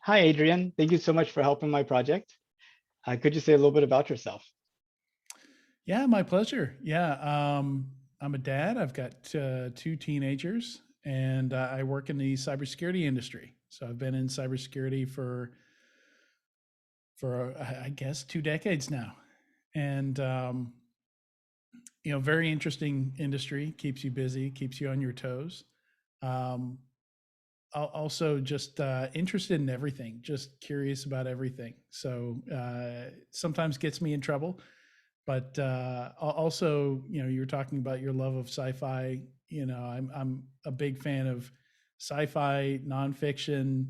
Hi, Adrian. Thank you so much for helping my project. Could you say a little bit about yourself? Yeah, my pleasure. I'm a dad. I've got two teenagers, and I work in the cybersecurity industry. So I've been in cybersecurity for I guess 2 decades now, and very interesting industry. Keeps you busy, keeps you on your toes. Um, Also, just interested in everything, just curious about everything. So sometimes gets me in trouble. But also, you were talking about your love of sci-fi. I'm a big fan of sci-fi, nonfiction,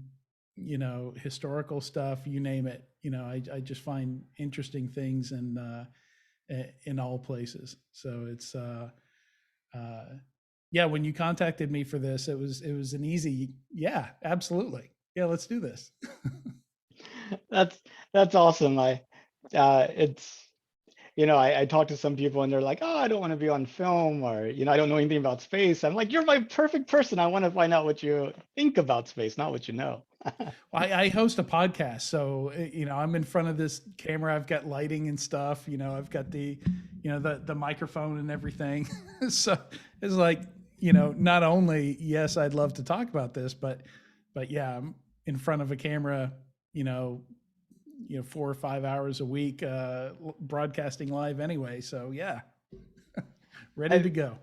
historical stuff. You name it. I just find interesting things in all places. So it's uh, yeah. When you contacted me for this, it was an easy yeah, absolutely, yeah. Let's do this. That's that's awesome. It's I talk to some people and they're like, oh, I don't want to be on film, or I don't know anything about space. I'm like, you're my perfect person. I want to find out what you think about space, not what you know. I host a podcast, so I'm in front of this camera. I've got lighting and stuff. I've got the microphone and everything. So it's like not only yes, I'd love to talk about this, but yeah, I'm in front of a camera. You know, 4 or 5 hours a week, broadcasting live anyway. So yeah, ready to I, go.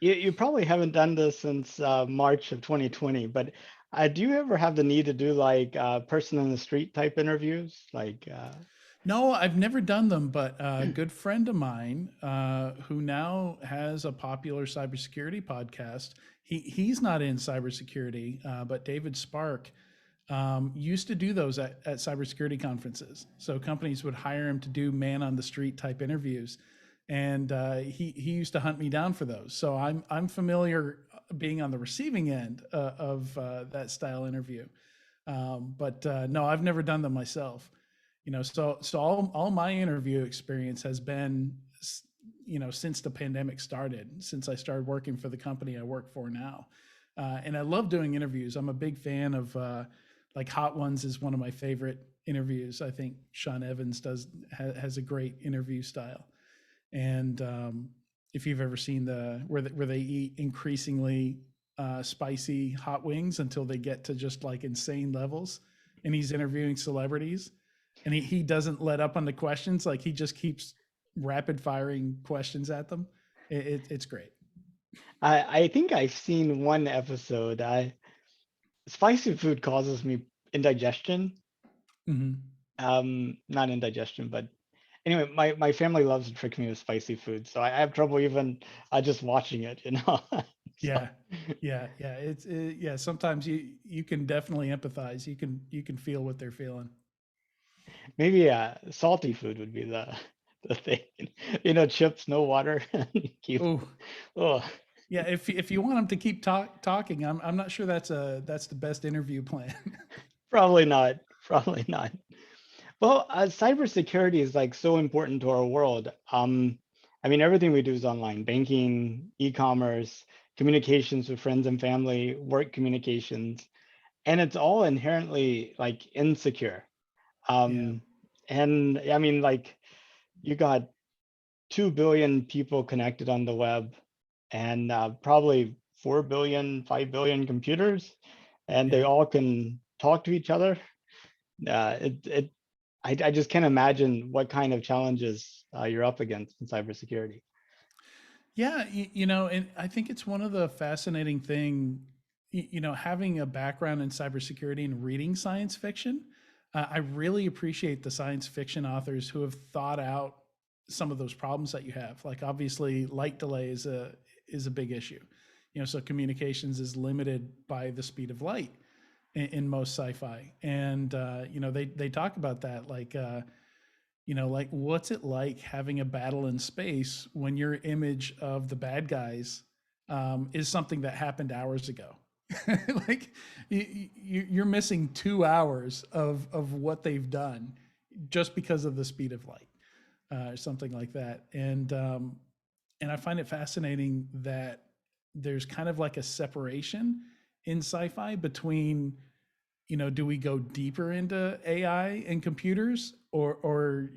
you probably haven't done this since March of 2020, but do you ever have the need to do like person in the street type interviews? No, I've never done them, but a good friend of mine who now has a popular cybersecurity podcast. He's not in cybersecurity, but David Spark used to do those at cybersecurity conferences. So companies would hire him to do man on the street type interviews, and he used to hunt me down for those. So I'm familiar being on the receiving end of that style interview. But no, I've never done them myself. So all my interview experience has been since the pandemic started, since I started working for the company I work for now. And I love doing interviews. I'm a big fan of like Hot Ones is one of my favorite interviews. I think Sean Evans has a great interview style. And if you've ever seen where they eat increasingly spicy hot wings until they get to just like insane levels, and he's interviewing celebrities, and he doesn't let up on the questions. Like he just keeps rapid firing questions at them. It's great. I think I've seen one episode. I Spicy food causes me indigestion. Hmm. Not indigestion, but anyway, my family loves to trick me with spicy food, so I have trouble even just watching it. So Yeah, yeah. Yeah. Sometimes you can definitely empathize. You can feel what they're feeling. maybe salty food would be the thing. Chips, no water. Keep. Oh, Oh, yeah. If you want them to keep talking, I'm not sure that's the best interview plan. probably not. Probably not. Well, cybersecurity is like so important to our world. I mean, everything we do is online: banking, e-commerce, communications with friends and family, work communications, and it's all inherently like insecure. Yeah. Um, and I mean, like you got 2 billion people connected on the web, and probably 4 billion, 5 billion computers, and they Yeah. all can talk to each other. I just can't imagine what kind of challenges you're up against in cybersecurity. Yeah, and I think it's one of the fascinating thing, having a background in cybersecurity and reading science fiction. I really appreciate the science fiction authors who have thought out some of those problems that you have. Like obviously, light delay is a big issue. So communications is limited by the speed of light in most sci-fi, and they talk about that like what's it like having a battle in space when your image of the bad guys is something that happened hours ago. Like you're missing 2 hours of what they've done just because of the speed of light, or something like that. And I find it fascinating that there's kind of like a separation in sci-fi between do we go deeper into AI and computers, or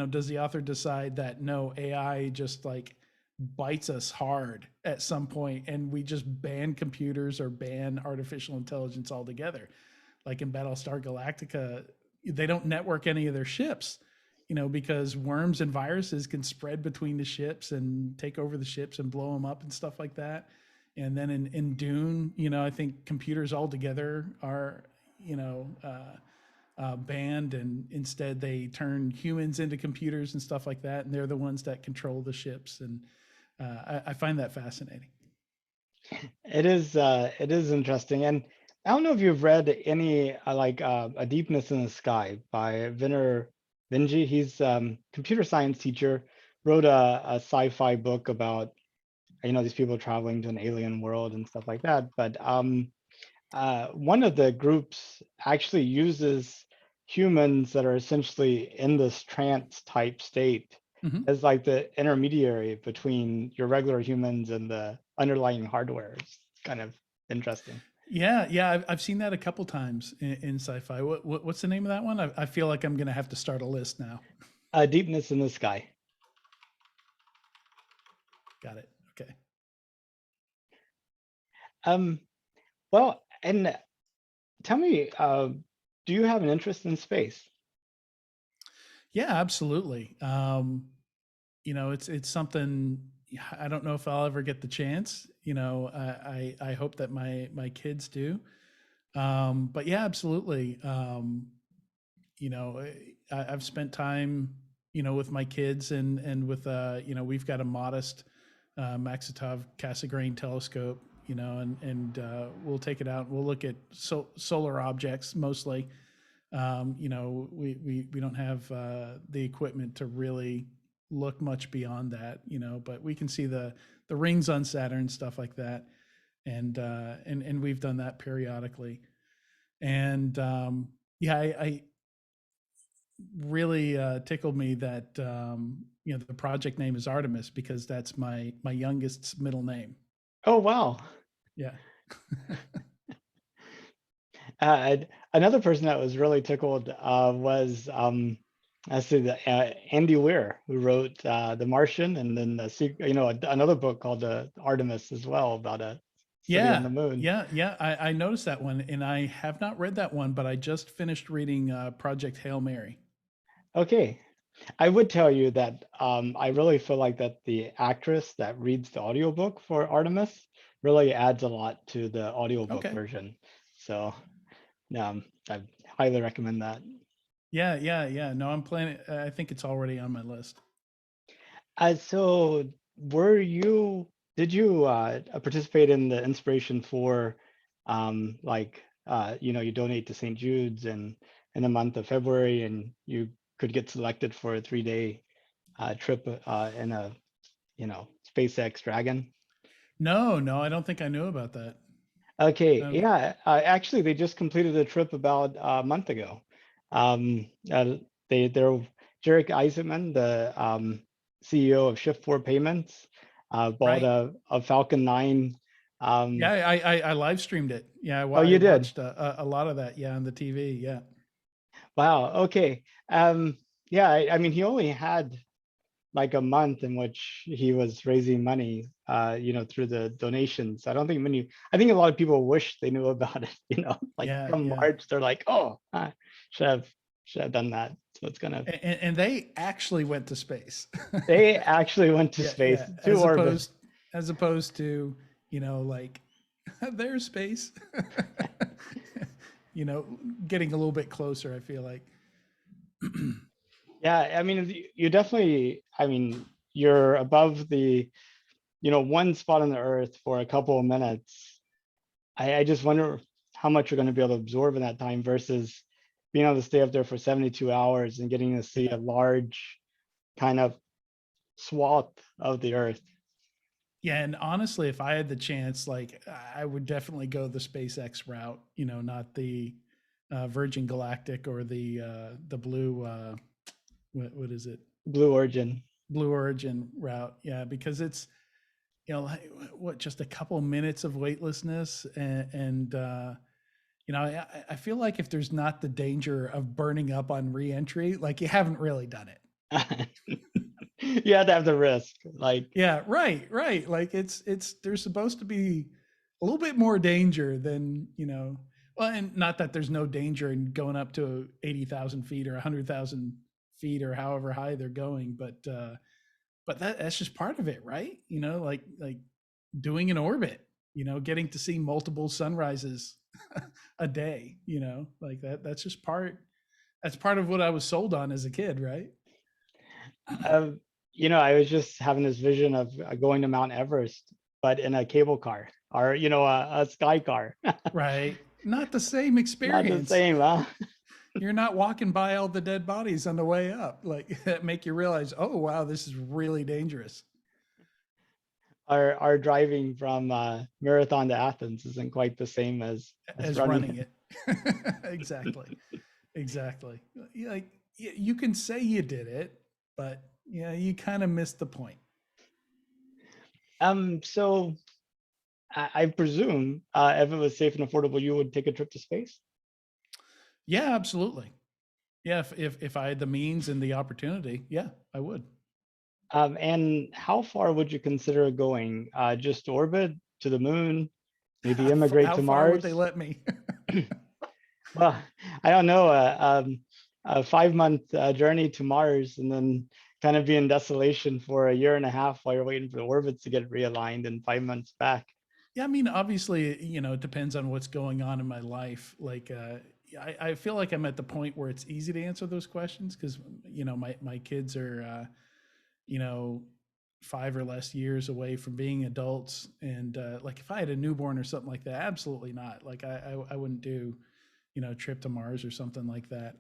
does the author decide that no, AI just like bites us hard at some point and we just ban computers or ban artificial intelligence altogether? Like in Battlestar Galactica, they don't network any of their ships, because worms and viruses can spread between the ships and take over the ships and blow them up and stuff like that. And then in Dune, I think computers altogether are, banned, and instead they turn humans into computers and stuff like that, and they're the ones that control the ships. And I find that fascinating. It is interesting. And I don't know if you've read any like A Deepness in the Sky by Vinner Vinji. He's computer science teacher, wrote a sci-fi book about these people traveling to an alien world and stuff like that. But one of the groups actually uses humans that are essentially in this trance type state Mm-hmm. as like the intermediary between your regular humans and the underlying hardware. It's kind of interesting. Yeah, yeah, I've seen that a couple times in sci-fi. What's the name of that one? I feel like I'm gonna have to start a list now. Deepness in the Sky. Got it. Okay. Um, well, and tell me, do you have an interest in space? Yeah, absolutely. It's something I don't know if I'll ever get the chance. I hope that my kids do. But yeah, absolutely. You know, I've spent time, with my kids, and with we've got a modest Maxitov Cassegrain telescope, and we'll take it out. We'll look at solar objects mostly. We don't have the equipment to really look much beyond that, but we can see the rings on Saturn, stuff like that, and we've done that periodically. And yeah, I really tickled me that the project name is Artemis, because that's my youngest's middle name. Oh, wow. Yeah. Another person that was really tickled was I see Andy Weir, who wrote The Martian, and then another book called Artemis as well, about a city on Yeah, the moon. yeah. I noticed that one, and I have not read that one, but I just finished reading Project Hail Mary. Okay, I would tell you that I really feel like that the actress that reads the audiobook for Artemis really adds a lot to the audiobook Okay. version. So I highly recommend that. Yeah. No, I'm planning. I think it's already on my list. So did you participate in the inspiration for you donate to St. Jude's and in the month of February, and you could get selected for a 3-day trip in a SpaceX Dragon? No, I don't think I knew about that. Okay, Okay. yeah, actually, they just completed a trip about a month ago. They're Jarek Eisenman, the CEO of Shift 4 Payments, bought Right. a Falcon 9. Yeah, Um, I live streamed it. Yeah, oh, I you did? watched a lot of that. Yeah, on the TV. Yeah. Wow. Okay. Yeah, I mean, he only had like a month in which he was raising money, through the donations. I think a lot of people wish they knew about it, like come Yeah. March, they're like, oh, should have should have done that. So it's gonna, And they actually went to space. they actually went to space, Yeah. to orbit. As opposed to, like their space. you know, Getting a little bit closer, I feel like. Yeah, I mean, you definitely, I mean, you're above the, one spot on the Earth for a couple of minutes. I just wonder how much you're going to be able to absorb in that time versus being able to stay up there for 72 hours and getting to see a large kind of swath of the Earth. Yeah, and honestly, if I had the chance, like I would definitely go the SpaceX route. Not the Virgin Galactic or the blue. What is it? Blue Origin. Blue Origin route. Yeah, because it's like, what, just a couple minutes of weightlessness, and I feel like if there's not the danger of burning up on reentry, like you haven't really done it. You have to have the risk. Like, Yeah, right, right. Like it's there's supposed to be a little bit more danger than, well, and not that there's no danger in going up to 80,000 feet or 100,000 feet or however high they're going, but that's just part of it, right? Like doing an orbit, getting to see multiple sunrises a day, like that's just that's part of what I was sold on as a kid, right? uh, I was just having this vision of going to Mount Everest, but in a cable car or, a sky car. Right. Not the same Not the experience. same, huh? You're not walking by all the dead bodies on the way up, like that make you realize, oh wow, this is really dangerous. Our driving from Marathon to Athens isn't quite the same as As running running. it. Exactly. Exactly. Like you can say you did it, but yeah, you kind of missed the point. So I presume if it was safe and affordable, you would take a trip to space. Yeah, absolutely. Yeah, if I had the means and the opportunity, yeah, I would. And how far would you consider going? Just orbit to the moon, maybe immigrate How to far would they Mars? let me? Well, I don't know. A 5 month journey to Mars and then kind of be in desolation for a year and a half while you're waiting for the orbits to get realigned and 5 months back. Yeah, I mean, obviously, it depends on what's going on in my life. Like, I feel like I'm at the point where it's easy to answer those questions because, my kids are, you know, 5 or less years away from being adults. And like, if I had a newborn or something like that, absolutely not. Like, I wouldn't do, a trip to Mars or something like that.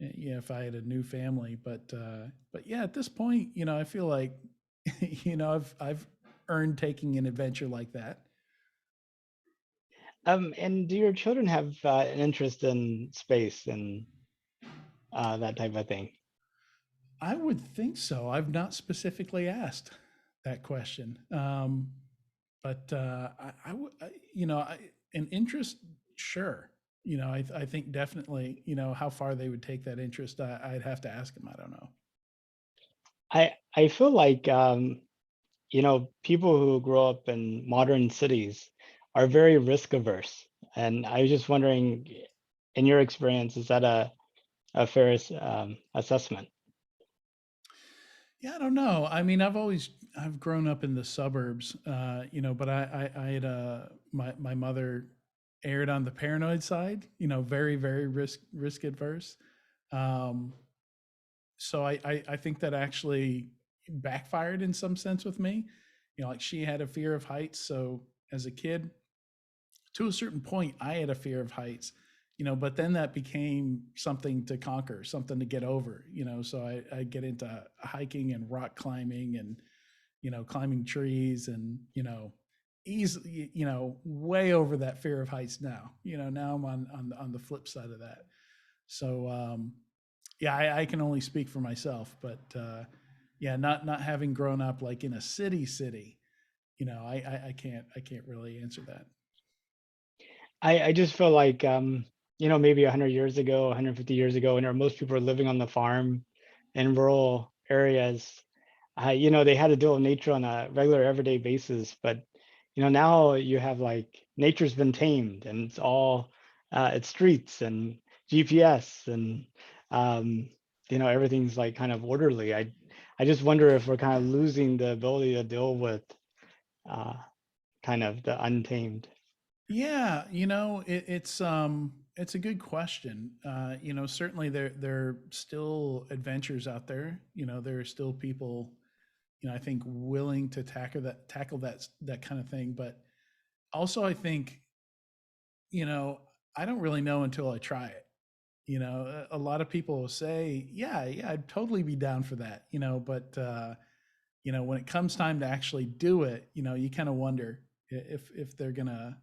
Yeah, if I had a new family, but yeah, at this point, I feel like, I've earned taking an adventure like that. And do your children have an interest in space and that type of thing? I would think so. I've not specifically asked that question, but an interest, sure. I think definitely. How far they would take that interest, I'd have to ask them. I don't know. I feel like people who grow up in modern cities are very risk averse, and I was just wondering, in your experience, is that a fair assessment? Yeah, I don't know. I mean, I've grown up in the suburbs, but I had my mother erred on the paranoid side, very very risk adverse. Um, so I think that actually backfired in some sense with me. Like she had a fear of heights, so as a kid, to a certain point, I had a fear of heights, but then that became something to conquer, something to get over, so I get into hiking and rock climbing and, climbing trees and, easily, way over that fear of heights now. Now I'm on the flip side of that. So, yeah, I can only speak for myself, but yeah, not having grown up like in a city, I can't really answer that. I just feel like maybe 100 years ago, 150 years ago, when most people were living on the farm in rural areas, they had to deal with nature on a regular everyday basis. But now you have like nature's been tamed, and it's streets and GPS and um, everything's like kind of orderly. I just wonder if we're kind of losing the ability to deal with uh, kind of the untamed. Yeah, it's a good question. Certainly there are still adventures out there. There are still people, I think willing to tackle that kind of thing. But also I think, you know, I don't really know until I try it. A lot of people will say, yeah, I'd totally be down for that, but when it comes time to actually do it, you kind of wonder if they're gonna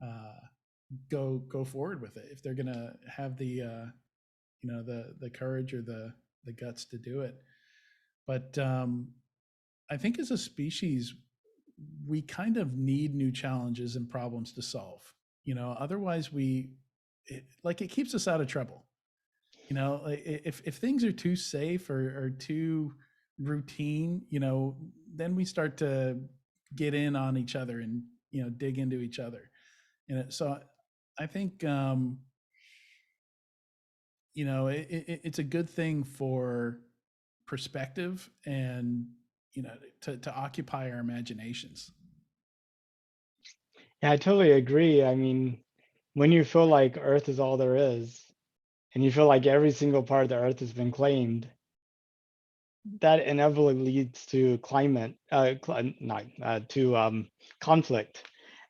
uh, go forward with it, if they're gonna have the courage or the guts to do it. But I think as a species, we kind of need new challenges and problems to solve. Otherwise like it keeps us out of trouble. Like if things are too safe or too routine, then we start to get in on each other and dig into each other. So I think it's a good thing for perspective and to occupy our imaginations. Yeah, I totally agree. I mean, when you feel like Earth is all there is, and you feel like every single part of the Earth has been claimed, that inevitably leads to climate, not to conflict.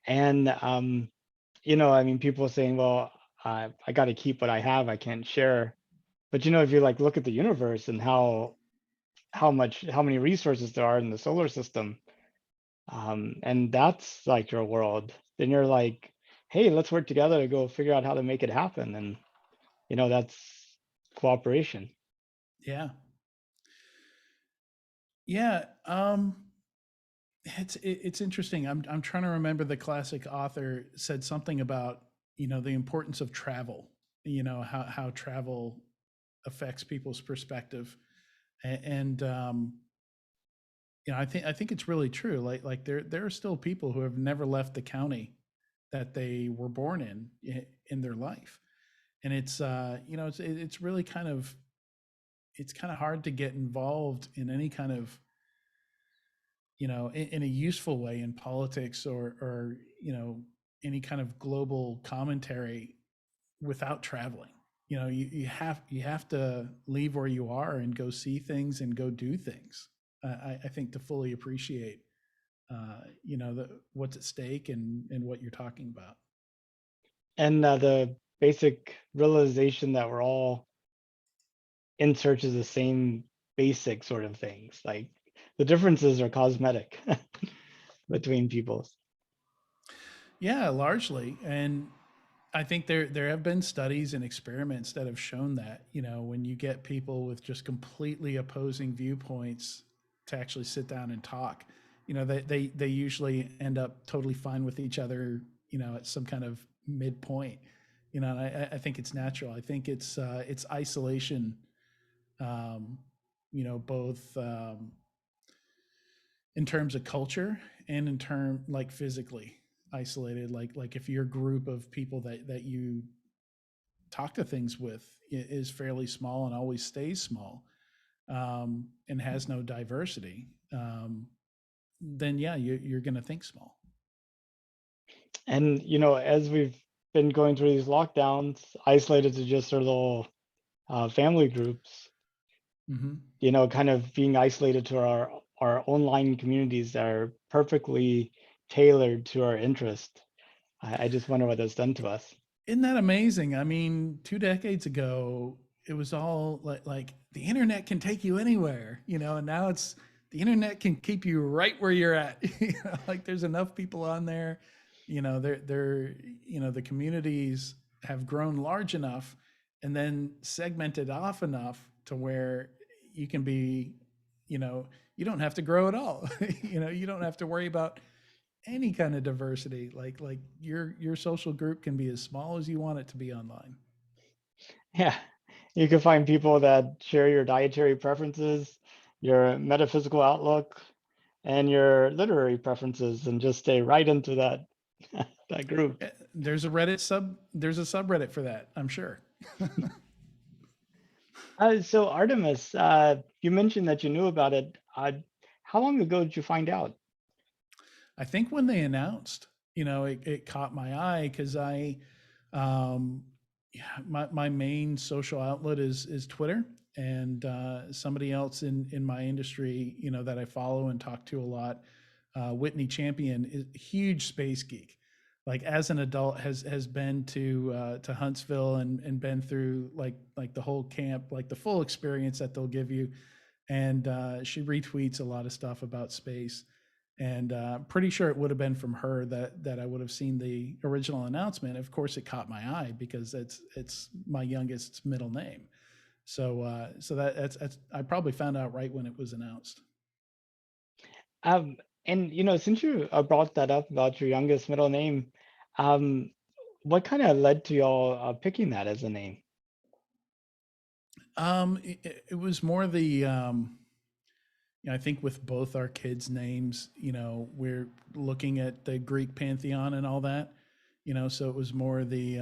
And I mean, people saying, "Well, I got to keep what I have. I can't share." But if you like look at the universe and how many resources there are in the solar system, and that's like your world, then you're like, "Hey, let's work together to go figure out how to make it happen." And that's cooperation. Yeah. Yeah. It's interesting. I'm trying to remember, the classic author said something about the importance of travel. How travel affects people's perspective, and I think it's really true. Like there are still people who have never left the county that they were born in their life, and it's really kind of hard to get involved in any kind of in a useful way in politics or any kind of global commentary without traveling. You have to leave where you are and go see things and go do things. I think to fully appreciate what's at stake and what you're talking about. And the basic realization that we're all in search of the same basic sort of things. Like the differences are cosmetic between peoples. Yeah, largely. And I think there have been studies and experiments that have shown that when you get people with just completely opposing viewpoints to actually sit down and talk, they usually end up totally fine with each other, at some kind of midpoint. And I think it's natural. I think it's isolation, both in terms of culture and in term like physically isolated. Like if your group of people that you talk to things with is fairly small and always stays small, and has no diversity, then yeah, you're going to think small. And as we've been going through these lockdowns, isolated to just our little family groups, Hmm. kind of being isolated to our online communities that are perfectly tailored to our interest. I just wonder what that's done to us. Isn't that amazing? I mean, 2 decades ago, it was all like the internet can take you anywhere, and now it's the internet can keep you right where you're at. Like there's enough people on there, they're the communities have grown large enough and then segmented off enough to where you can be, you know, you don't have to grow at all. You don't have to worry about any kind of diversity. Like your social group can be as small as you want it to be online. Yeah, you can find people that share your dietary preferences, your metaphysical outlook, and your literary preferences, and just stay right into that that group. There's a subreddit for that, I'm sure. So Artemis, you mentioned that you knew about it. How long ago did you find out? I think when they announced, it caught my eye because um, yeah, my main social outlet is Twitter, and somebody else in my industry, that I follow and talk to a lot, Whitney Champion, is a huge space geek. Like as an adult, has been to Huntsville and been through like the whole camp, like the full experience that they'll give you, and she retweets a lot of stuff about space. And pretty sure it would have been from her that I would have seen the original announcement. Of course, it caught my eye because it's my youngest's middle name. So that's I probably found out right when it was announced. Um, and since you brought that up about your youngest middle name, um, what kind of led to y'all picking that as a name? It was more the I think with both our kids' names, we're looking at the Greek pantheon and all that, so it was more the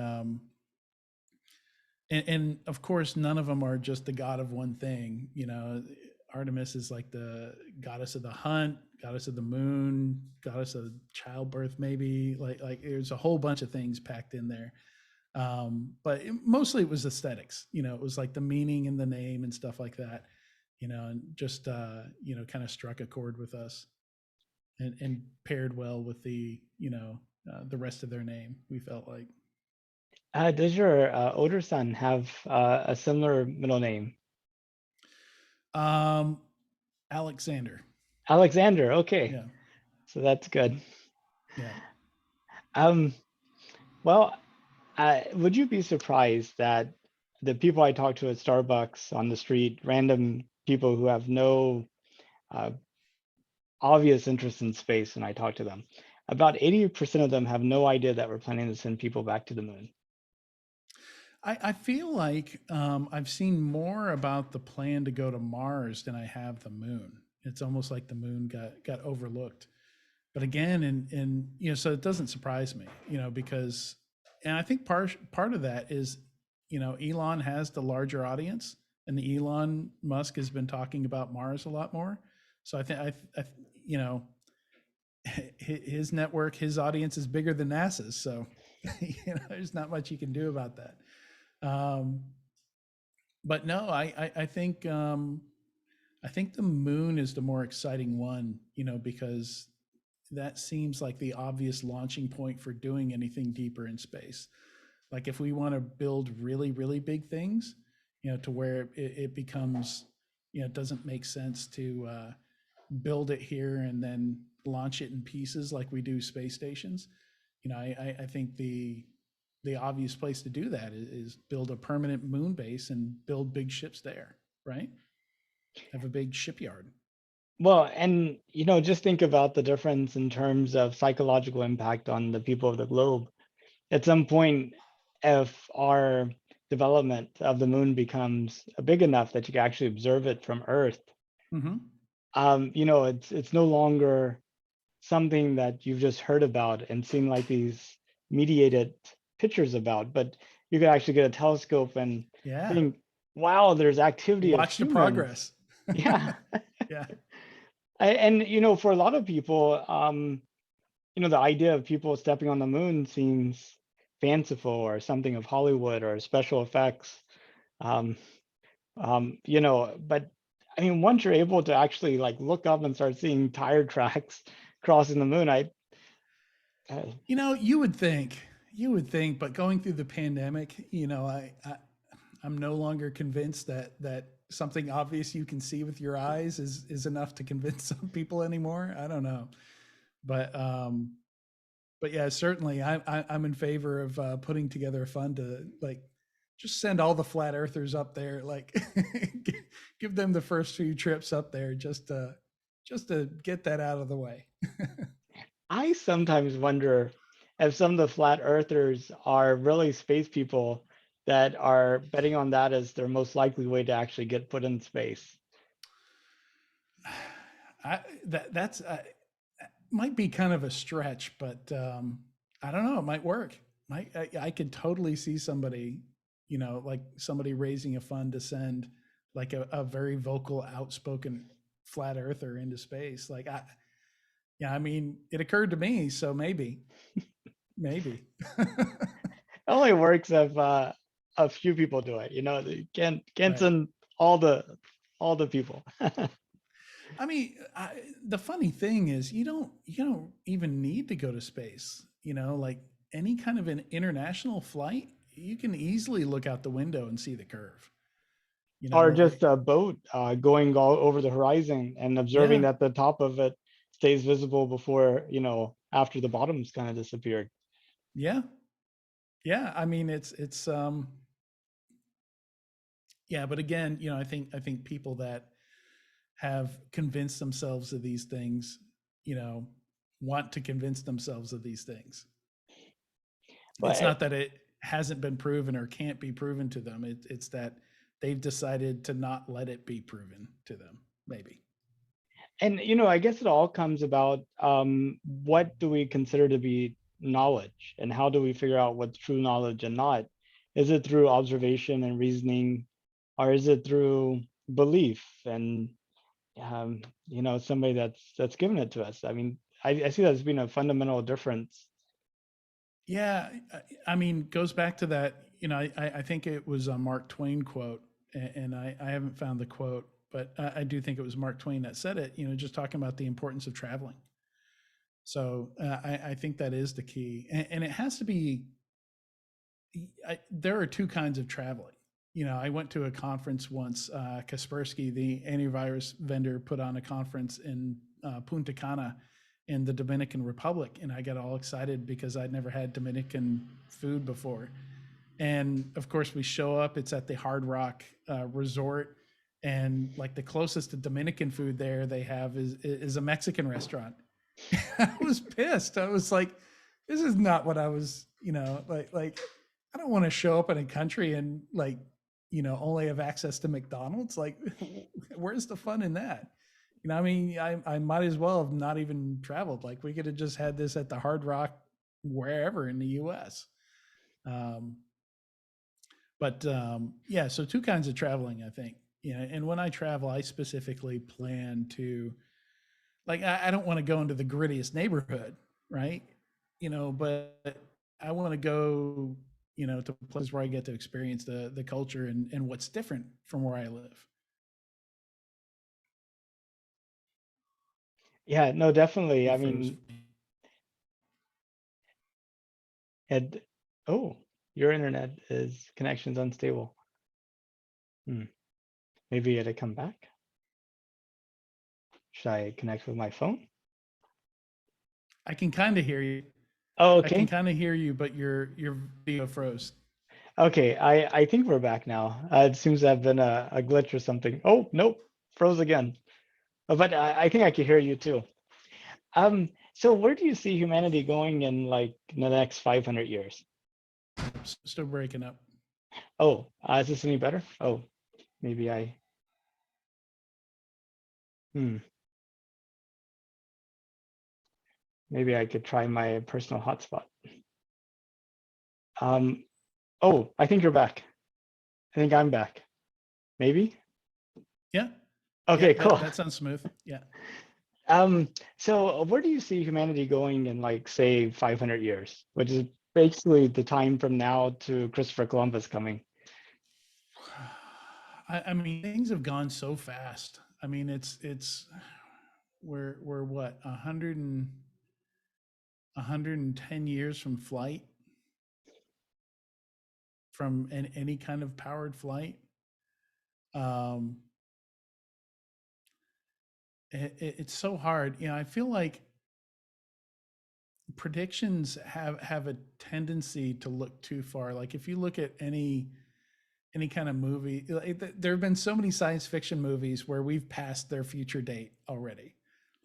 and of course none of them are just the god of one thing. Artemis is like the goddess of the hunt, goddess of the moon, goddess of childbirth, maybe like there's a whole bunch of things packed in there. But mostly it was aesthetics. It was like the meaning in the name and stuff like that. And just kind of struck a chord with us, and paired well with the rest of their name. We felt like. Does your older son have a similar middle name? Um, Alexander. Alexander. Okay, Yeah, so that's good. yeah. Um, well, would you be surprised that the people I talk to at Starbucks on the street, random people who have no uh, obvious interest in space when I talk to them, about 80% of them have no idea that we're planning to send people back to the moon. I feel like I've seen more about the plan to go to Mars than I have the moon. It's almost like the moon got overlooked. But again, and so it doesn't surprise me, because, and I think part of that is, Elon has the larger audience, and the Elon Musk has been talking about Mars a lot more. So I think you know, his network, his audience is bigger than NASA's. So there's not much you can do about that. Um, but no, I think the moon is the more exciting one, because that seems like the obvious launching point for doing anything deeper in space. Like if we want to build really, really big things, to where it becomes, it doesn't make sense to build it here and then launch it in pieces like we do space stations. I think the obvious place to do that is build a permanent moon base and build big ships there, right? Have a big shipyard. Well, and just think about the difference in terms of psychological impact on the people of the globe. At some point, if our development of the moon becomes big enough that you can actually observe it from Earth, Mm-hmm. it's no longer something that you've just heard about and seen like these mediated pictures about, but you could actually get a telescope and Yeah. think, wow, there's activity of Watch the humans. progress. Yeah. Yeah. And for a lot of people, the idea of people stepping on the moon seems fanciful or something of Hollywood or special effects. Um, but I mean, once you're able to actually like look up and start seeing tire tracks crossing the moon, uh, You would think, but going through the pandemic, I'm no longer convinced that something obvious you can see with your eyes is enough to convince some people anymore. I don't know, but yeah, certainly I'm in favor of putting together a fund to like just send all the flat earthers up there, like give them the first few trips up there just to get that out of the way. I sometimes wonder if some of the flat earthers are really space people that are betting on that as their most likely way to actually get put in space. That's might be kind of a stretch, but I don't know. It might work. I could totally see somebody, like somebody raising a fund to send like a very vocal, outspoken flat earther into space. Yeah, I mean, it occurred to me, so maybe. It only works if a few people do it. You can't Right. send all the people. I mean, the funny thing is, you don't even need to go to space. Like any kind of an international flight, you can easily look out the window and see the curve. Or Or just a boat going all over the horizon and observing yeah, that the top of it stays visible before, after the bottom's kind of disappeared. yeah, yeah. I mean, it's yeah. But again, I think people that have convinced themselves of these things, you know, want to convince themselves of these things. It's But not that it hasn't been proven or can't be proven to them. It's that they've decided to not let it be proven to them, maybe. and I guess it all comes about what do we consider to be knowledge, and how do we figure out what's true knowledge and not? Is it through observation and reasoning, or is it through belief and somebody that's given it to us? I mean, I see that as being a fundamental difference. Yeah, I mean, goes back to that. I think it was a Mark Twain quote, and I haven't found the quote, but I do think it was Mark Twain that said it. Just talking about the importance of traveling. So I think that is the key, and it has to be. There are two kinds of traveling. I went to a conference once. Kaspersky, the antivirus vendor, put on a conference in Punta Cana in the Dominican Republic, and I got all excited because I'd never had Dominican food before. And of course, we show up. It's at the Hard Rock Resort, and like the closest to Dominican food there they have is a Mexican restaurant. I was pissed. I was like, this is not what I was, like I don't want to show up in a country and like, only have access to McDonald's. Like, where's the fun in that? I mean, I might as well have not even traveled. Like, we could have just had this at the Hard Rock wherever in the US. Um, but yeah, so two kinds of traveling, I think. And when I travel, I specifically plan to, like, I don't want to go into the grittiest neighborhood, right? But I want to go, to places where I get to experience the culture and what's different from where I live. Yeah, no, definitely. You I froze. mean, and oh, your internet is connection's unstable. Hmm. Maybe it'll come back. Should I connect with my phone? I can kind of hear you. Oh, I can okay. kind of hear you, but your video froze. Okay, I think we're back now. It seems to have been a glitch or something. Oh, nope, froze again. But I think I can hear you too. So where do you see humanity going in like the next 500 years? Still breaking up. Oh, is this any better? Oh, maybe hmm, maybe I could try my personal hotspot. Um, oh, I think you're back. I think I'm back. Maybe? Yeah, yeah, Okay, that cool. that sounds smooth. Yeah. So where do you see humanity going in like say 500 years, which is basically the time from now to Christopher Columbus coming? I mean, things have gone so fast. I mean, it's we're what 110 years from flight, from any kind of powered flight. Um, it's so hard. I feel like predictions have a tendency to look too far. Like if you look at any kind of movie, there have been so many science fiction movies where we've passed their future date already.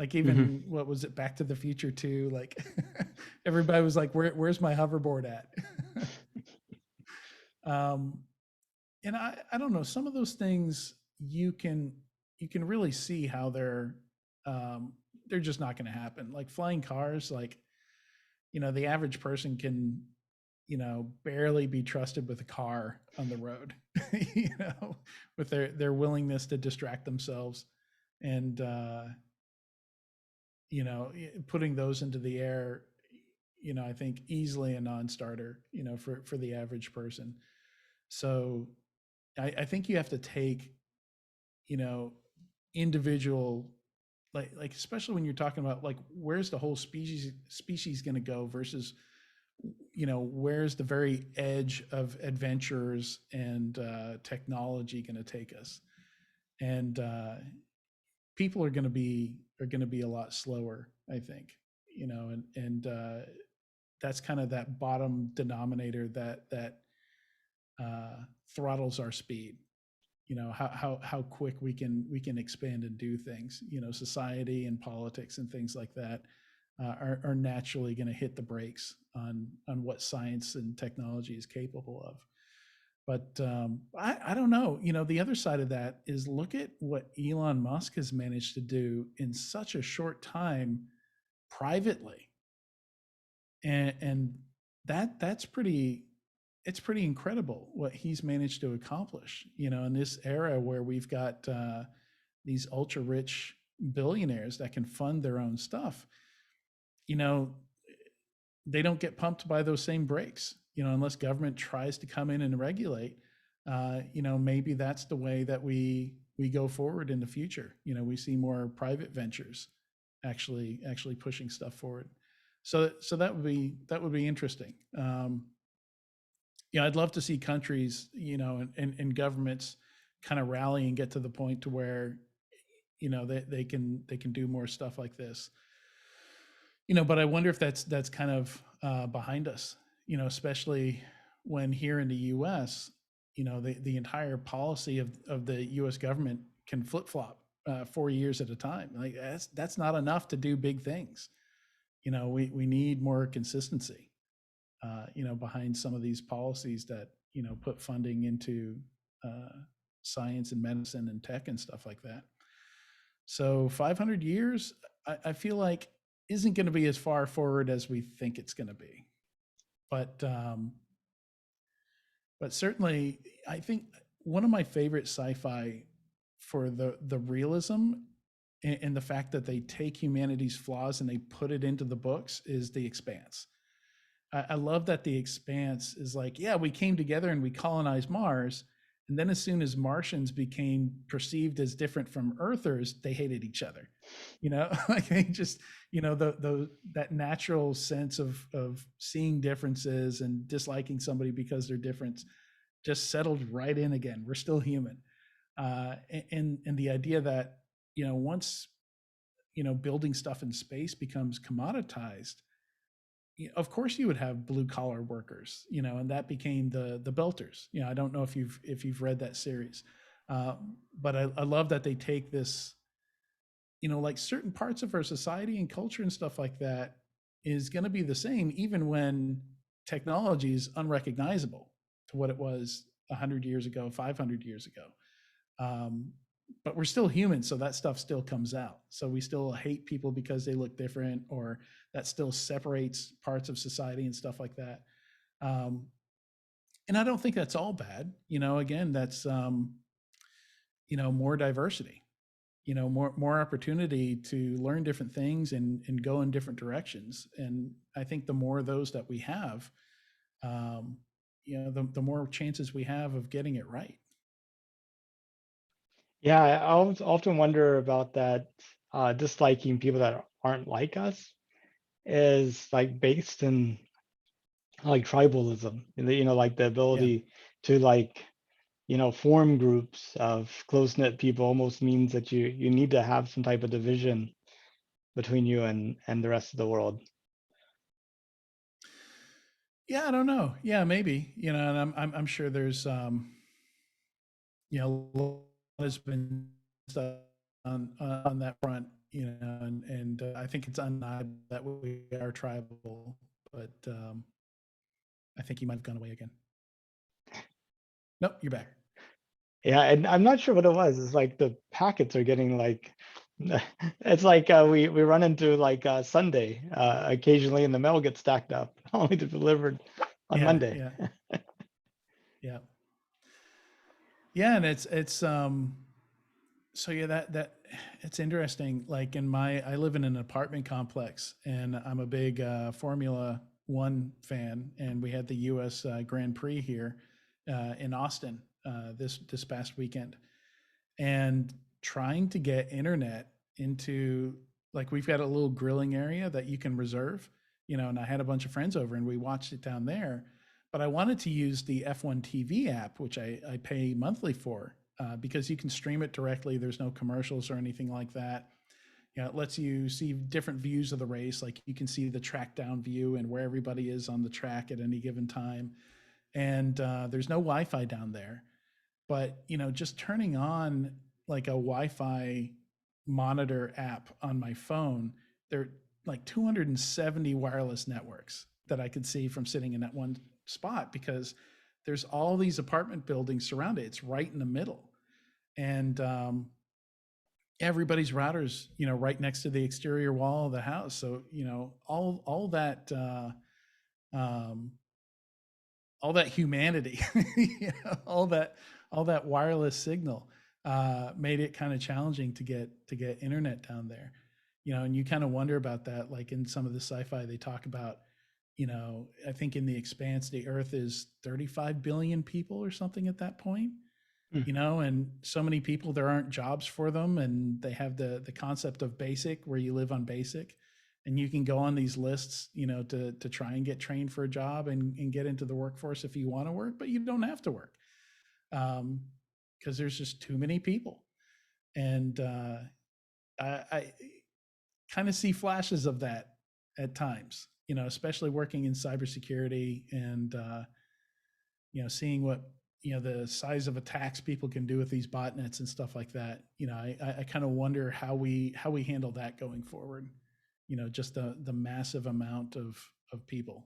Like Mhm. even what was it, Back to the Future 2? Like everybody was like, where's my hoverboard at? um, and I don't know, some of those things you can really see how they're just not going to happen. Like flying cars, like the average person can barely be trusted with a car on the road, with their willingness to distract themselves, and putting those into the air, I think easily a non-starter, for the average person. So I think you have to take, you know, individual, like especially when you're talking about like where's the whole species going to go versus where's the very edge of adventures and technology going to take us. And people are going to be a lot slower, I think, and that's kind of that bottom denominator that uh, throttles our speed. How quick we can expand and do things. Society and politics and things like that. are naturally going to hit the brakes on what science and technology is capable of. But I don't know. The other side of that is look at what Elon Musk has managed to do in such a short time privately, and that's pretty. It's pretty incredible what he's managed to accomplish. In this era where we've got these ultra rich billionaires that can fund their own stuff. You know, they don't get pumped by those same brakes, unless government tries to come in and regulate. Maybe that's the way that we go forward in the future. We see more private ventures actually pushing stuff forward. So that would be interesting. I'd love to see countries, and governments kind of rally and get to the point to where, they can do more stuff like this. But I wonder if that's kind of behind us, especially when here in the U.S., the entire policy of the U.S. government can flip flop 4 years at a time. Like that's not enough to do big things. We need more consistency, behind some of these policies that put funding into science and medicine and tech and stuff like that. So 500 years, I feel like isn't going to be as far forward as we think it's going to be. But certainly, I think one of my favorite sci-fi for the realism and the fact that they take humanity's flaws and they put it into the books is The Expanse. I love that The Expanse is like, yeah, we came together and we colonized Mars. And then as soon as Martians became perceived as different from Earthers, they hated each other. Like they just, that natural sense of seeing differences and disliking somebody because they're different just settled right in again. We're still human. And the idea that, once, building stuff in space becomes commoditized, of course you would have blue collar workers, and that became the belters. I don't know if you've read that series, but I love that they take this, like certain parts of our society and culture and stuff like that is going to be the same, even when technology is unrecognizable to what it was 100 years ago, 500 years ago. But we're still human, so that stuff still comes out. So we still hate people because they look different, or that still separates parts of society and stuff like that. And I don't think that's all bad. Again, that's more diversity. More opportunity to learn different things and go in different directions. And I think the more of those that we have, the more chances we have of getting it right. Yeah, I always often wonder about that, disliking people that aren't like us is like based in like tribalism, like the Yeah. ability to like, form groups of close-knit people almost means that you need to have some type of division between you and the rest of the world. Yeah, I don't know. Yeah, maybe. And I'm sure there's a lot has been stuff on that front, and I think it's undeniable that we are tribal, but I think you might have gone away again. Nope, you're back. Yeah, and I'm not sure what it was. It's like the packets are getting like it's like we run into like Sunday occasionally, and the mail gets stacked up only to be delivered on Yeah, Monday. yeah, yeah, yeah, and it's so yeah, that it's interesting. Like I live in an apartment complex, and I'm a big Formula One fan, and we had the U.S. Grand Prix here in Austin this past weekend, and trying to get internet into, like, we've got a little grilling area that you can reserve, and I had a bunch of friends over and we watched it down there. But I wanted to use the F1 TV app, which I pay monthly for, because you can stream it directly. There's no commercials or anything like that. It lets you see different views of the race. Like you can see the track down view and where everybody is on the track at any given time. And there's no Wi-Fi down there, but just turning on like a Wi-Fi monitor app on my phone, there like 270 wireless networks that I could see from sitting in that one spot because there's all these apartment buildings surrounded. It's right in the middle, and everybody's routers, right next to the exterior wall of the house. So all that um, all that humanity, all that wireless signal made it kind of challenging to get internet down there. And you kind of wonder about that. Like in some of the sci-fi, they talk about, I think in The Expanse, the Earth is 35 billion people or something at that point. Hmm. And so many people, there aren't jobs for them, and they have the concept of basic, where you live on basic, and you can go on these lists, to try and get trained for a job and get into the workforce if you want to work, but you don't have to work, because there's just too many people. And I kind of see flashes of that at times, especially working in cybersecurity, and seeing what, the size of attacks people can do with these botnets and stuff like that. I kind of wonder how we handle that going forward. Just the massive amount of people.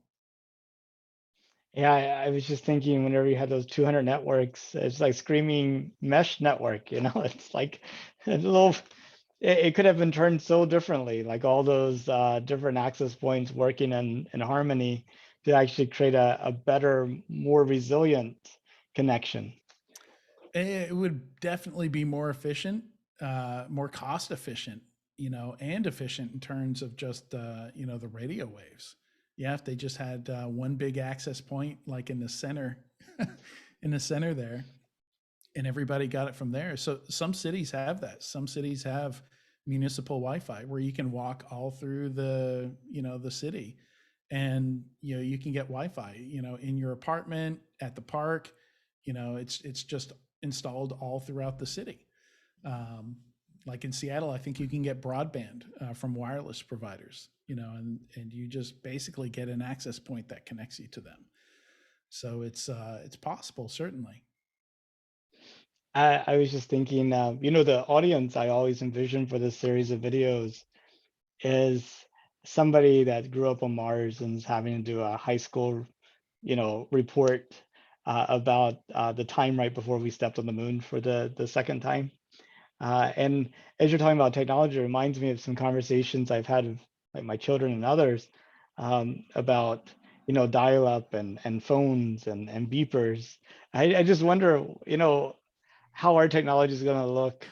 Yeah, I was just thinking whenever you had those 200 networks, it's like screaming mesh network, it's like a little, it could have been turned so differently, like all those different access points working in harmony to actually create a better, more resilient connection. It would definitely be more efficient, more cost efficient, and efficient in terms of just the radio waves. Yeah, if they just had one big access point, like in the center, in the center there, and everybody got it from there. So some cities have that. Some cities have municipal Wi-Fi where you can walk all through the city, and you can get Wi-Fi, in your apartment, at the park. It's just installed all throughout the city. Um, like in Seattle, I think you can get broadband from wireless providers, and you just basically get an access point that connects you to them. So it's possible, certainly. I was just thinking, the audience I always envision for this series of videos is somebody that grew up on Mars and is having to do a high school, report about the time right before we stepped on the moon for the second time. And as you're talking about technology, it reminds me of some conversations I've had with like my children and others about dial-up and phones and beepers. I just wonder how our technology is going to look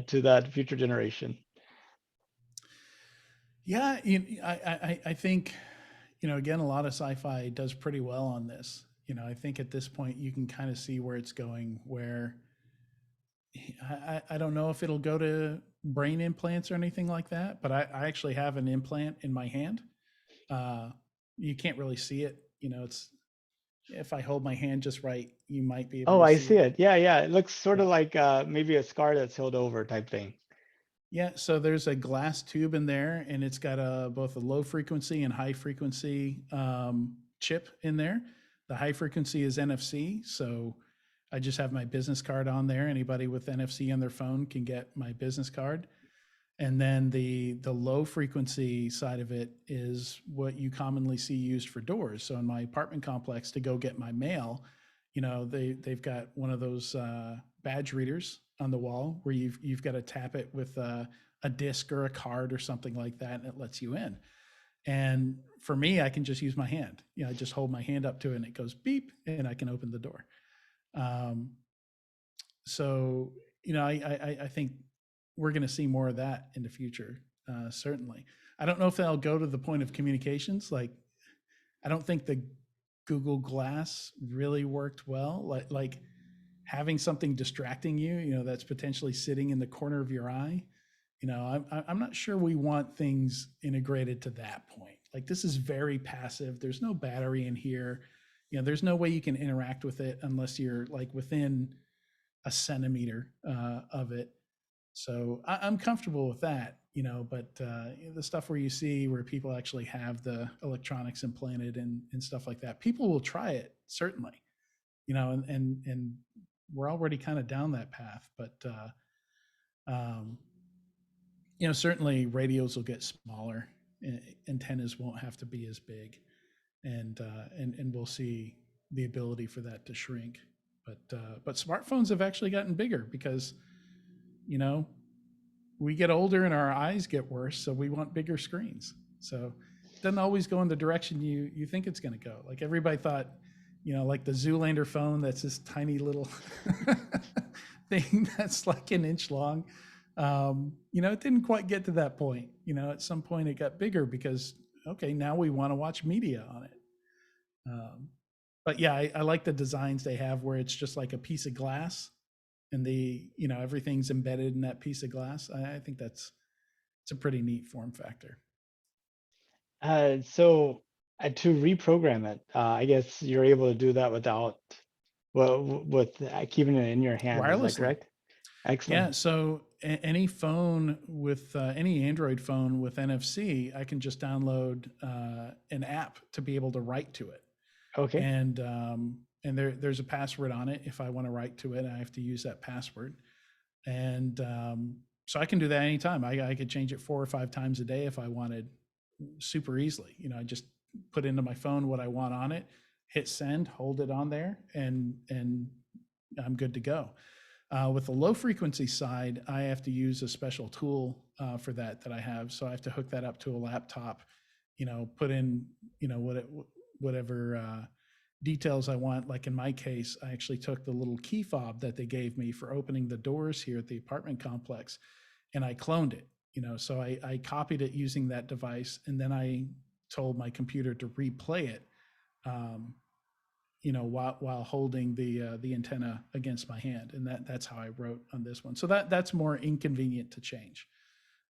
to that future generation. Yeah, I think, again, a lot of sci-fi does pretty well on this. I think at this point you can kind of see where it's going. Where I don't know if it'll go to brain implants or anything like that, but I actually have an implant in my hand. Uh, you can't really see it. It's if I hold my hand just right, you might be able Oh, to I see see it. it. Yeah, yeah. It looks sort Yeah. of like maybe a scar that's healed over type thing. Yeah, so there's a glass tube in there, and it's got both a low frequency and high frequency chip in there. The high frequency is NFC, so I just have my business card on there. Anybody with NFC on their phone can get my business card. And then the low frequency side of it is what you commonly see used for doors. So in my apartment complex, to go get my mail, they've got one of those badge readers on the wall where you've got to tap it with a disc or a card or something like that, and it lets you in. And for me, I can just use my hand. I just hold my hand up to it, and it goes beep, and I can open the door. Um, so I think we're going to see more of that in the future. Certainly, I don't know if they'll go to the point of communications. Like, I don't think the Google Glass really worked well. Like having something distracting you, that's potentially sitting in the corner of your eye. I'm not sure we want things integrated to that point. Like, this is very passive. There's no battery in here. There's no way you can interact with it unless you're like within a centimeter of it. So I'm comfortable with that, but the stuff where you see where people actually have the electronics implanted and stuff like that, people will try it, certainly, and we're already kind of down that path. But um, certainly radios will get smaller, antennas won't have to be as big, and we'll see the ability for that to shrink. But smartphones have actually gotten bigger because, you know, we get older and our eyes get worse, so we want bigger screens. So it doesn't always go in the direction you think it's going to go. Like everybody thought, like the Zoolander phone that's this tiny little thing that's like an inch long. It didn't quite get to that point. At some point it got bigger because, okay, now we want to watch media on it. But yeah, I like the designs they have where it's just like a piece of glass and everything's embedded in that piece of glass. I think it's a pretty neat form factor. So to reprogram it, I guess you're able to do that without, well, with keeping it in your hand. Is that Wirelessly. correct? Excellent. Yeah. So any phone with any Android phone with NFC, I can just download an app to be able to write to it. Okay. And there's a password on it. If I want to write to it, I have to use that password. And so I can do that anytime. I could change it 4 or 5 times a day if I wanted, super easily. I just put into my phone what I want on it, hit send, hold it on there, and I'm good to go. With the low frequency side, I have to use a special tool for that I have. So I have to hook that up to a laptop, put in, whatever details I want. Like in my case, I actually took the little key fob that they gave me for opening the doors here at the apartment complex, and I cloned it. So I copied it using that device, and then I told my computer to replay it, while holding the antenna against my hand, and that's how I wrote on this one. So that's more inconvenient to change,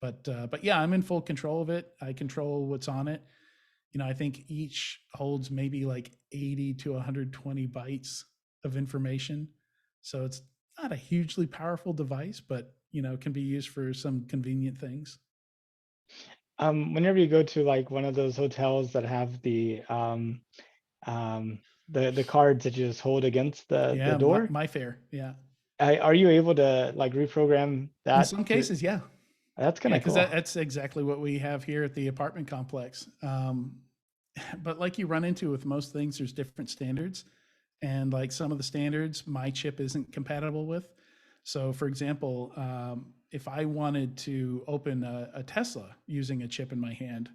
but yeah, I'm in full control of it. I control what's on it. I think each holds maybe like 80 to 120 bytes of information. So it's not a hugely powerful device, but can be used for some convenient things. Whenever you go to like one of those hotels that have the cards that you just hold against the Yeah, door, my fare. Yeah. are you able to like reprogram In that some to? cases, yeah. That's kind Yeah, of because cool. that's exactly what we have here at the apartment complex. But like you run into with most things, there's different standards. And like some of the standards, my chip isn't compatible with. So, for example, if I wanted to open a Tesla using a chip in my hand,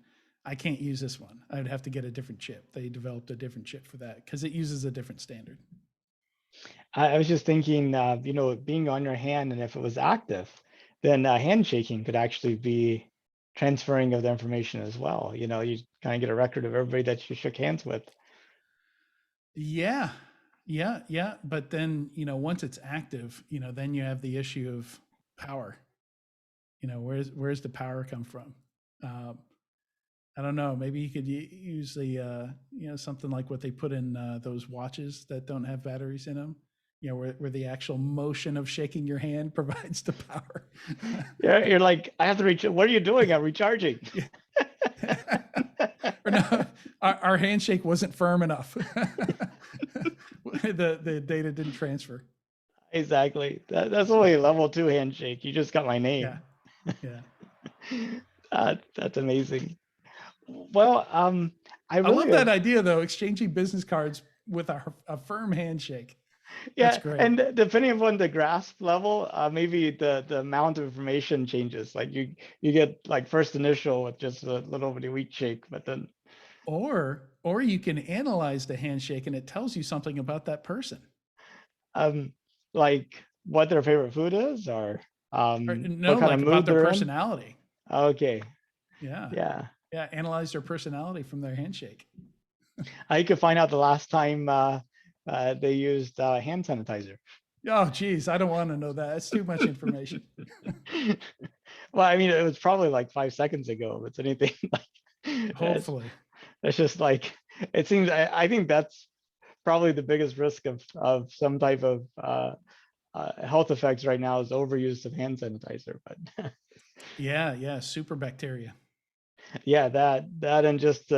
I can't use this one. I'd have to get a different chip. They developed a different chip for that because it uses a different standard. I was just thinking, being on your hand, and if it was active, then handshaking could actually be transferring of the information as well. You kind of get a record of everybody that you shook hands with. Yeah. Yeah. But then, once it's active, then you have the issue of power. Where's the power come from? I don't know. Maybe you could use the, something like what they put in those watches that don't have batteries in them. Where the actual motion of shaking your hand provides the power. Yeah, you're like, I have to reach. What are you doing? I'm recharging. Or no, our handshake wasn't firm enough. The data didn't transfer. Exactly. That's only a level 2 handshake. You just got my Yeah. name. Yeah. That's amazing. Well, I I love really that idea though, exchanging business cards with a firm handshake. That's yeah, great. and depending upon the grasp level, maybe the amount of information changes. Like you get like first initial with just a little bit of weak shake, but then Or you can analyze the handshake and it tells you something about that person. like what their favorite food is, or Or, what no, kind of like about mood their they're in. personality. Okay, Yeah. yeah. Yeah. Analyze their personality from their handshake. I could find out the last time they used hand sanitizer. Oh, geez. I don't want to know that. It's too much information. Well, I mean, it was probably like 5 seconds ago. If it's anything like, Hopefully. it's just like, it seems. I think that's probably the biggest risk of some type of health effects right now is overuse of hand sanitizer. But Yeah. Yeah. Super bacteria. yeah, that and just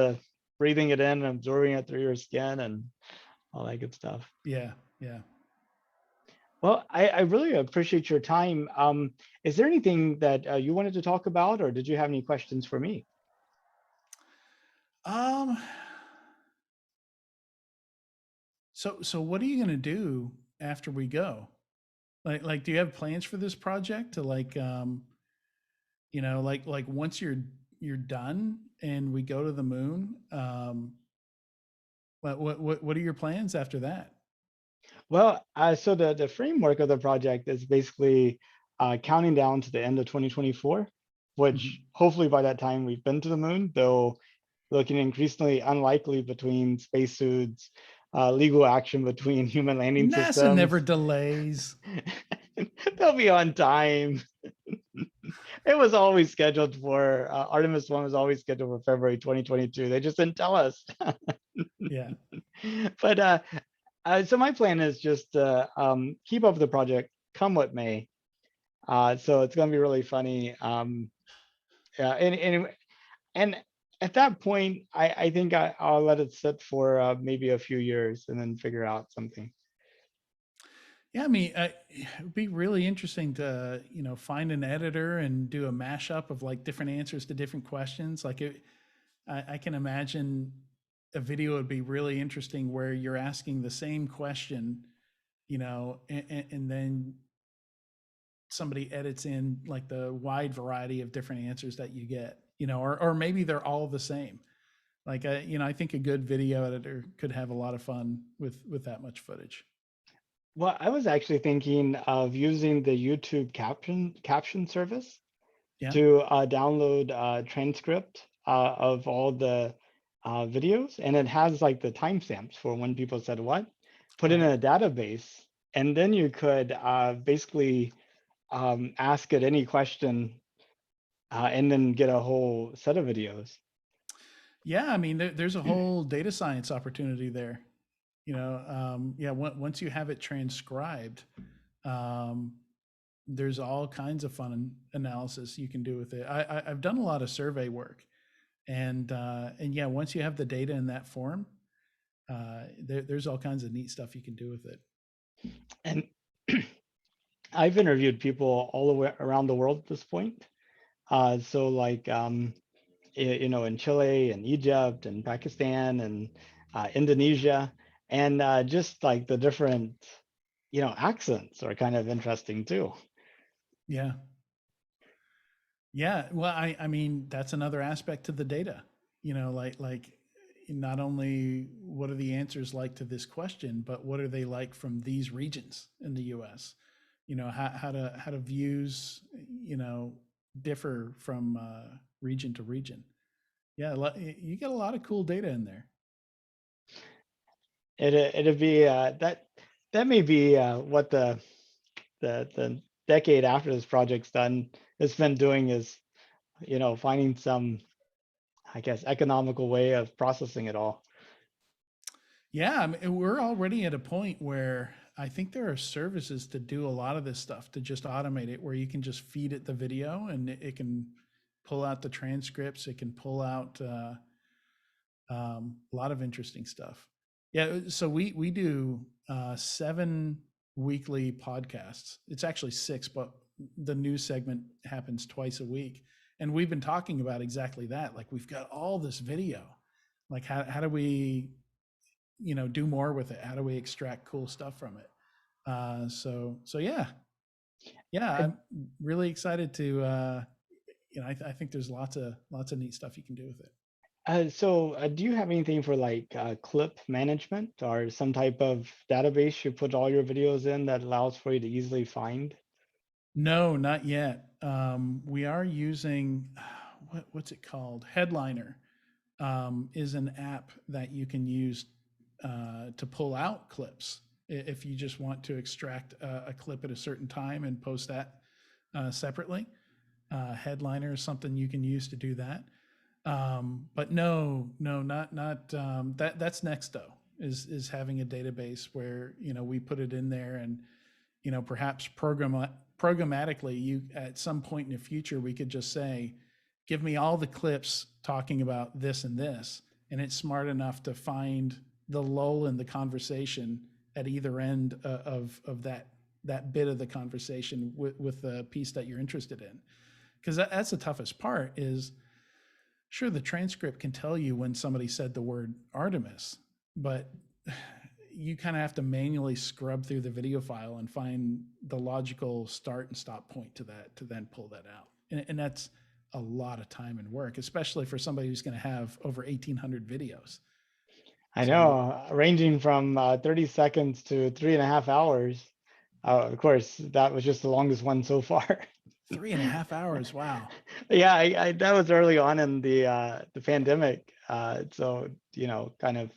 breathing it in and absorbing it through your skin and all that good stuff. Yeah. Yeah. Well, I really appreciate your time. Is there anything that you wanted to talk about, or did you have any questions for me? Um, so what are you gonna do after we go? Do you have plans for this project to like once you're done and we go to the moon, what are your plans after that? Well, so the framework of the project is basically counting down to the end of 2024, which Mhm. hopefully by that time we've been to the moon, though looking increasingly unlikely between spacesuits, legal action between human landing NASA never systems. delays. They'll be on time. It was always scheduled for Artemis 1 was always scheduled for February 2022. They just didn't tell us. Yeah. But so my plan is just to keep up with the project, come what may. So it's going to be really funny. Yeah, and at that point, I think I'll let it sit for maybe a few years and then figure out something. Yeah, I mean, it would be really interesting to, find an editor and do a mashup of like different answers to different questions. I can imagine a video would be really interesting where you're asking the same question, and then somebody edits in like the wide variety of different answers that you get, or maybe they're all the same. I think a good video editor could have a lot of fun with that much footage. Well, I was actually thinking of using the YouTube caption service Yeah. to download a transcript of all the videos, and it has like the timestamps for when people said what, put it in Right. a database, and then you could basically ask it any question and then get a whole set of videos. Yeah, I mean, there's a whole data science opportunity there. Yeah. Once you have it transcribed, um, there's all kinds of fun analysis you can do with it. I've done a lot of survey work, and yeah, once you have the data in that form, there's all kinds of neat stuff you can do with it. And I've interviewed people all the way around the world at this point. So like in Chile and Egypt and Pakistan and Indonesia, and just like the different, accents are kind of interesting too. Yeah. Yeah, well, I mean, that's another aspect to the data. Not only what are the answers like to this question, but what are they like from these regions in the U.S. How do views differ from region to region. Yeah, you get a lot of cool data in there. It'd be that may be what the decade after this project's done has been doing is finding some, I guess, economical way of processing it all. Yeah, I mean, we're already at a point where I think there are services to do a lot of this stuff to just automate it, where you can just feed it the video and it can pull out the transcripts. It can pull out a lot of interesting stuff. Yeah, so we do 7 weekly podcasts. It's actually 6, but the news segment happens twice a week, and we've been talking about exactly that. Like we've got all this video. Like how do we do more with it? How do we extract cool stuff from it? So yeah, I, I'm really excited to. I think there's lots of neat stuff you can do with it. so do you have anything for like clip management or some type of database you put all your videos in that allows for you to easily find? No, not yet. We are using what's it called? Headliner is an app that you can use to pull out clips if you just want to extract a clip at a certain time and post that separately. Headliner is something you can use to do that. But no, not that. That's next though. Is having a database where we put it in there, and perhaps programmatically, you at some point in the future we could just say, give me all the clips talking about this and this, and it's smart enough to find the lull in the conversation at either end of that bit of the conversation with the piece that you're interested in. Because that's the toughest part is Sure, the transcript can tell you when somebody said the word Artemis, but you kind of have to manually scrub through the video file and find the logical start and stop point to that to then pull that out. And that's a lot of time and work, especially for somebody who's going to have over 1,800 videos. I So you, know, ranging from 30 seconds to 3.5 hours. Of course, that was just the longest one so far. 3.5 hours. Wow. Yeah, that was early on in the pandemic. So, kind of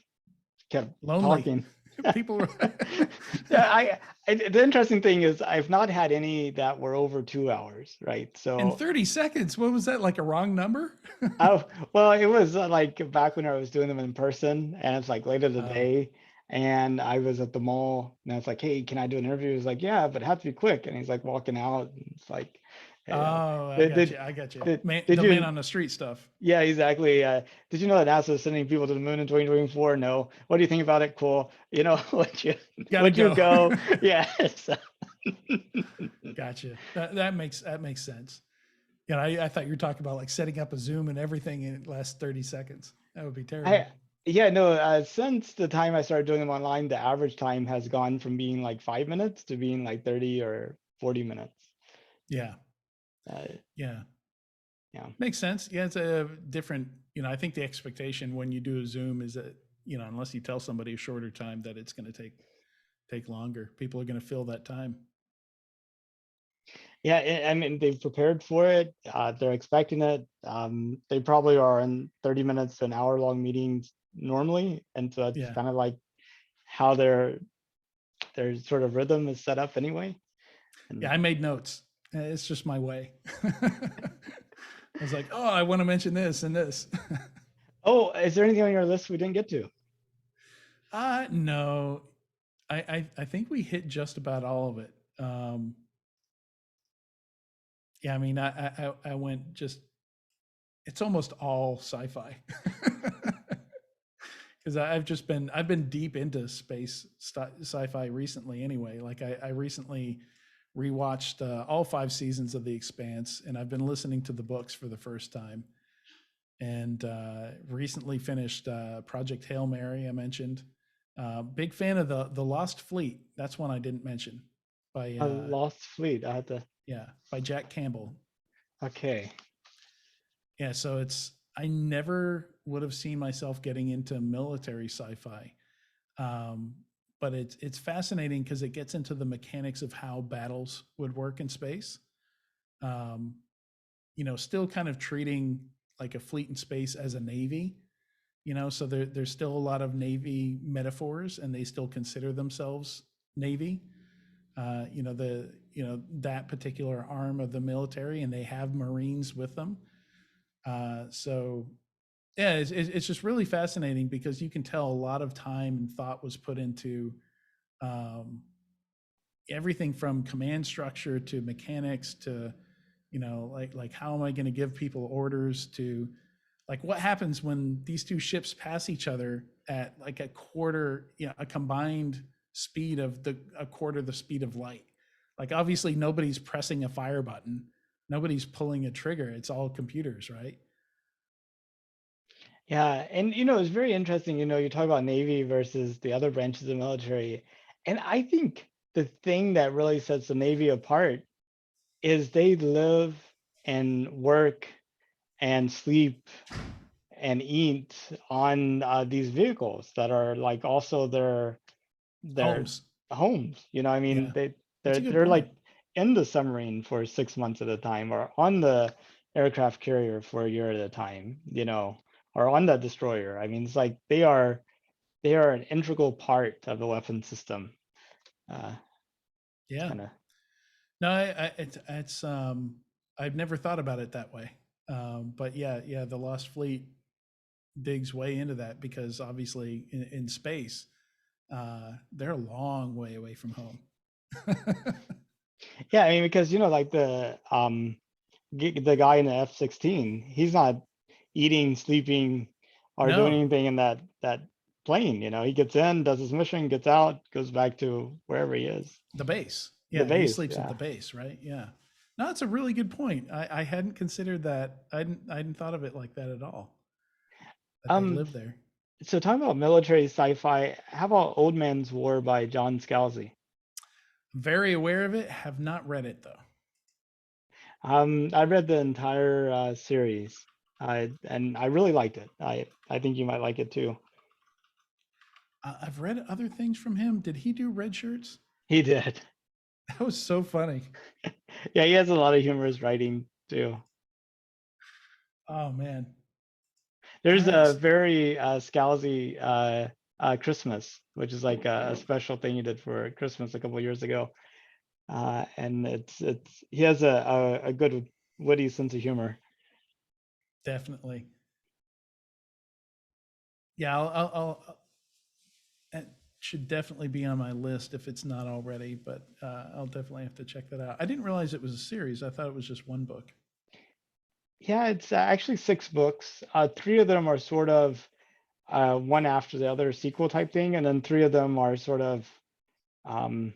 kept Lonely. talking. People were Yeah, the interesting thing is I've not had any that were over 2 hours, right? in So, 30 seconds. What was that, like a wrong number? oh, well, it was like back when I was doing them in person, and it's like late in the Oh, day, and I was at the mall, and I was like, "Hey, can I do an interview?" He was like, "Yeah, but it has to be quick." And he's like walking out, and it's like, oh, I did got did you. I got you. did, Man, did the man you? on the street stuff. Yeah, exactly. Did you know that NASA is sending people to the moon in 2024? No. What do you think about it? Cool. Would you Got to would you go. go? Yes. Gotcha. That makes sense. Yeah, I thought you were talking about like setting up a Zoom and everything in the last 30 seconds. That would be I terrible. Yeah, no, since the time I started doing them online, the average time has gone from being like 5 minutes to being like 30 or 40 minutes. Yeah. Uh, Yeah. yeah. Makes sense. Yeah, it's a different, I think the expectation when you do a Zoom is that, unless you tell somebody a shorter time that it's going to take longer. People are going to fill that time. Yeah, I mean, they've prepared for it. They're expecting it. They probably are in 30 minutes to an hour long meetings normally. And so that's Yeah. kind of like how their sort of rhythm is set up anyway. Yeah, And I made notes. It's just my way. I was like, oh, I want to mention this and this. oh, is there anything on your list we didn't get to? No, I think we hit just about all of it. Yeah, I mean, I went just, it's almost all sci-fi. Because I've been deep into space sci-fi recently anyway. Like I recently rewatched all 5 seasons of The Expanse, and I've been listening to the books for the first time. And recently finished Project Hail Mary. I mentioned. Big fan of the Lost Fleet. That's one I didn't mention. By A Lost Fleet. I had to. yeah, by Jack Campbell. Okay. Yeah, so I never would have seen myself getting into military sci-fi. Um, but it's fascinating because it gets into the mechanics of how battles would work in space. Um, still kind of treating like a fleet in space as a navy. So there's still a lot of navy metaphors, and they still consider themselves navy. That particular arm of the military, and they have Marines with them. So yeah, it's just really fascinating because you can tell a lot of time and thought was put into um, everything from command structure to mechanics to like how am I going to give people orders to like what happens when these two ships pass each other at like a quarter, a combined speed of a quarter the speed of light. Like obviously nobody's pressing a fire button, nobody's pulling a trigger, it's all computers, right? Yeah, and it's very interesting, you talk about Navy versus the other branches of the military. And I think the thing that really sets the Navy apart is they live and work and sleep and eat on these vehicles that are like also their Homes. homes. I mean, Yeah, they that's they're a good they're point. like in the submarine for 6 months at a time, or on the aircraft carrier for a year at a time, or on that destroyer. I mean, it's like they are an integral part of the weapon system. Uh, it's Yeah. kind of No, it's I've never thought about it that way. But yeah, the Lost Fleet digs way into that because obviously in space, they're a long way away from home. yeah. I mean, because like the guy in the F-16, he's not eating, sleeping, or doing No, anything in that plane. He gets in, does his mission, gets out, goes back to wherever he is, the base. the Yeah, he base. sleeps at Yeah. the base, right? Yeah. No, that's a really good point. I hadn't considered that. I hadn't thought of it like that at all. That they Um, live there. so talking about military sci-fi, how about Old Man's War by John Scalzi? Very aware of it. Have not read it though. I read the entire series, and I really liked it. I think you might like it too. I've read other things from him. Did he do Red Shirts? He did. That was so funny. Yeah, he has a lot of humorous writing too. Oh man. All There's right. a very Scalzi Christmas, which is like a special thing he did for Christmas a couple years ago, and it's he has a good witty sense of humor. Definitely. Yeah, it should definitely be on my list if it's not already, but I'll definitely have to check that out. I didn't realize it was a series. I thought it was just one book. Yeah, it's actually 6 books. Three of them are sort of one after the other sequel type thing, and then three of them are sort of um,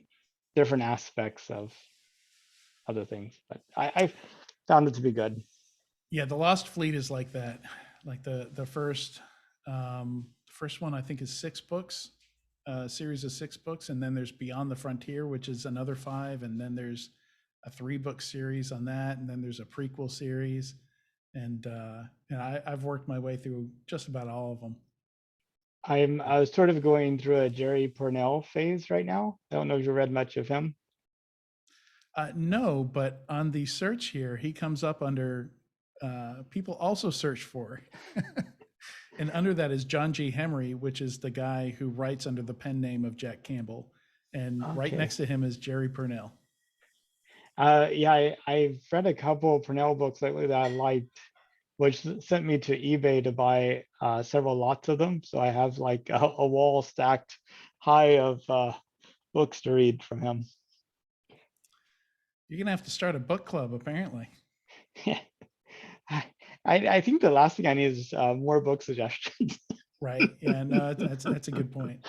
different aspects of other things. But I found it to be good. Yeah, The Lost Fleet is like that. Like the first one I think is 6 books, a series of 6 books, and then there's Beyond the Frontier, which is another 5, and then there's a 3 book series on that, and then there's a prequel series, and I've worked my way through just about all of them. I was sort of going through a Jerry Pournelle phase right now. I don't know if you read much of him. No, but on the search here, he comes up under people also search for. And under that is John G. Henry, which is the guy who writes under the pen name of Jack Campbell. And right Okay. next to him is Jerry Purnell. Yeah, I've read a couple of Pournelle books lately that I liked, which sent me to eBay to buy several lots of them. So I have like a wall stacked high of books to read from him. You're going to have to start a book club, apparently. I think the last thing I need is more book suggestions. Right. Yeah, no, that's a good point.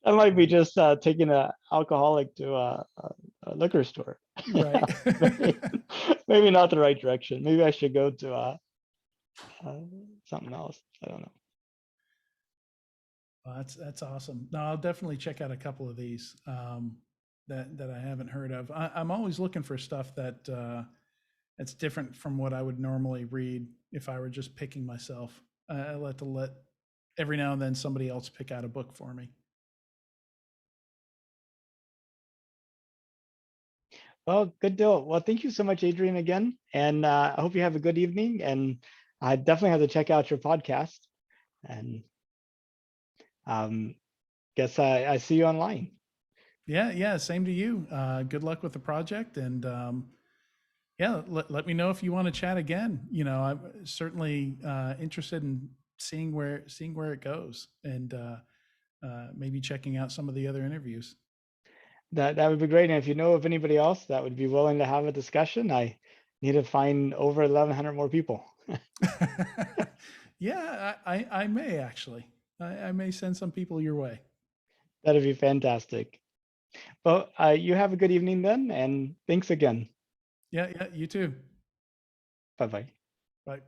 That might be just taking an alcoholic to a liquor store. Right. maybe, maybe not the right direction. Maybe I should go to something else. I don't know. Well, that's awesome. No, I'll definitely check out a couple of these that I haven't heard of. I'm always looking for stuff that's different from what I would normally read if I were just picking myself. I like to let every now and then somebody else pick out a book for me. Well, good deal. Well, thank you so much, Adrian, again. And I hope you have a good evening. And I definitely have to check out your podcast. And guess I see you online. Yeah, yeah, same to you. Good luck with the project, and yeah, let me know if you want to chat again. You know, I'm certainly interested in seeing where it goes, and maybe checking out some of the other interviews. That would be great. And if you know of anybody else that would be willing to have a discussion, I need to find over 1,100 more people. Yeah, I may actually. I may send some people your way. That'd be fantastic. Well, you have a good evening then, and thanks again. Yeah, yeah, you too. Bye bye. Bye.